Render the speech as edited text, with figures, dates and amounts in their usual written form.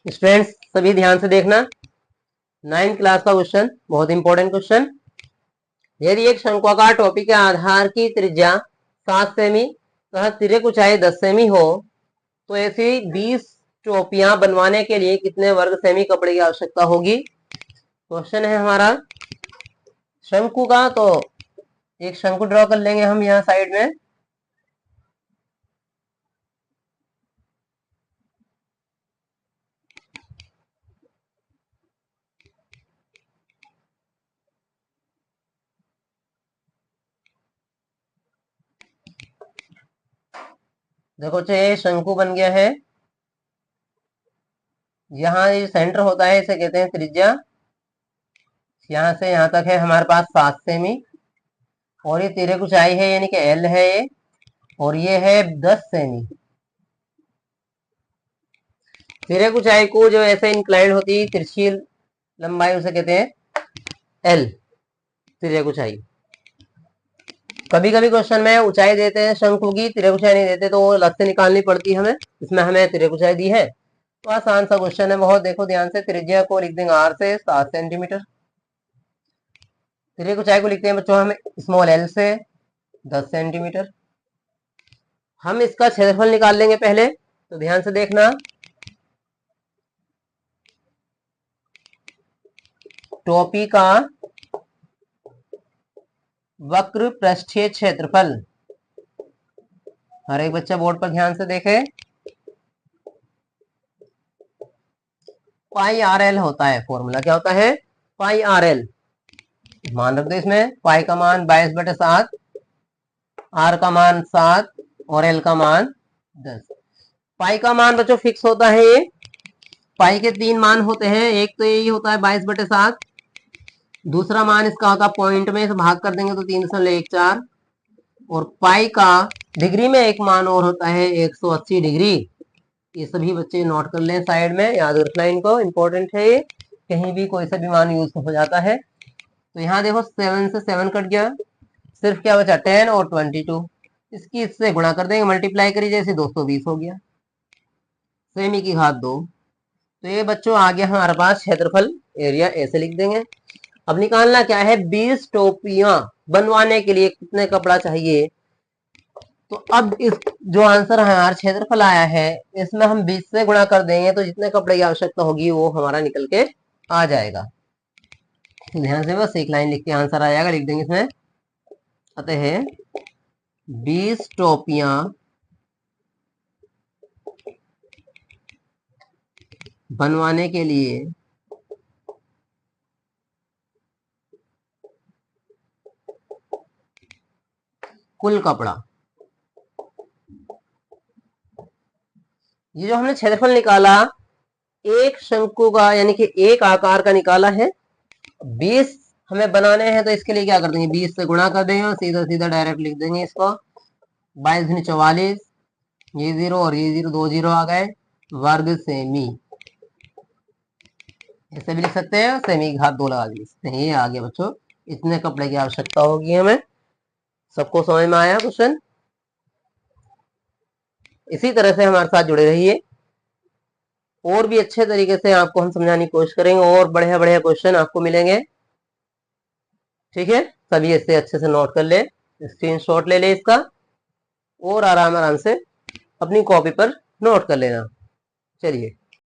Students सभी ध्यान से देखना, 9th क्लास का क्वेश्चन, बहुत इंपॉर्टेंट क्वेश्चन। यदि एक शंक्वाकार टोपी के आधार की त्रिज्या 7 सेमी तथा तिर्यक ऊंचाई 10 सेमी हो तो ऐसी 20 टोपियां बनवाने के लिए कितने वर्ग सेमी कपड़े की आवश्यकता होगी। क्वेश्चन है हमारा शंकु का, तो एक शंकु ड्रॉ कर लेंगे हम यहाँ साइड में। देखो ये शंकु बन गया है। यहाँ ये सेंटर होता है, इसे कहते हैं त्रिज्या। यहाँ से यहाँ तक है हमारे पास 7 सेमी और ये तिर्यक ऊंचाई है यानी कि एल है ये, और ये है 10 सेमी। तिर्यक ऊंचाई को जो ऐसे इंक्लाइंड होती है तिरछी लंबाई उसे कहते हैं एल, तिर्यक ऊंचाई। कभी कभी क्वेश्चन में ऊंचाई देते हैं शंकु की, तिर्यक ऊंचाई नहीं देते तो वो अलग से निकालनी पड़ती है हमें। इसमें हमें तिर्यक ऊंचाई दी है, तो आसान सा क्वेश्चन है बहुत। देखो ध्यान से, त्रिज्या को लिख देंगे आर से 7 सेंटीमीटर, तिर्यक ऊंचाई को लिखते हैं बच्चों हम स्मॉल एल से 10 सेंटीमीटर। हम इसका क्षेत्रफल निकाल लेंगे पहले, तो ध्यान से देखना। टोपी का वक्र पृष्ठीय क्षेत्रफल, हर एक बच्चा बोर्ड पर ध्यान से देखे, पाई आर एल होता है। फॉर्मूला क्या होता है, पाई आर एल। मान रख दो इसमें, पाई का मान 22/7, आर का मान 7 और एल का मान 10। पाई का मान बच्चों फिक्स होता है ये। पाई के 3 मान होते हैं, एक तो यही होता है 22/7, दूसरा मान इसका होता है पॉइंट में, इसे भाग कर देंगे तो 3.14, और पाई का डिग्री में एक मान और होता है 180 डिग्री। ये सभी बच्चे नोट कर लें, साइड में याद रखना इनको, इंपॉर्टेंट है ये, कहीं भी कोई सा भी मान यूज हो जाता है। तो यहाँ देखो 7 से 7 कट गया, सिर्फ क्या बचा 10 और 22। इसकी इससे गुणा कर देंगे, मल्टीप्लाई करिए, जैसे 220 हो गया, सेमी की घात 2। तो ये बच्चों आ गया हमारे पास क्षेत्रफल, एरिया ऐसे लिख देंगे। अब निकालना क्या है, 20 टोपियां बनवाने के लिए कितने कपड़ा चाहिए। तो अब इस जो आंसर हमारा क्षेत्रफल आया है, इसमें हम 20 से गुणा कर देंगे तो जितने कपड़े की आवश्यकता होगी वो हमारा निकल के आ जाएगा। ध्यान से बस एक लाइन लिख के आंसर आ जाएगा, लिख देंगे इसमें। अतः 20 टोपियां बनवाने के लिए कुल कपड़ा, ये जो हमने क्षेत्रफल निकाला एक शंकु का यानी कि एक आकार का निकाला है, 20 हमें बनाने हैं, तो इसके लिए क्या कर देंगे, 20 से गुणा कर देंगे और सीधा सीधा डायरेक्ट लिख देंगे इसको। 22 दूनी 44, ये 0 और ये 0, 2 0 आ गए, वर्ग सेमी। ऐसे भी लिख सकते हैं, सेमी की घात 2 लगा दी। ये आ गया बच्चों, इतने कपड़े की आवश्यकता होगी हमें। सबको समझ में आया क्वेश्चन। इसी तरह से हमारे साथ जुड़े रहिए, और भी अच्छे तरीके से आपको हम समझाने की कोशिश करेंगे, और बढ़िया बढ़िया क्वेश्चन आपको मिलेंगे। ठीक है, सभी इससे अच्छे से नोट कर ले, स्क्रीनशॉट ले ले इसका, और आराम आराम से अपनी कॉपी पर नोट कर लेना। चलिए।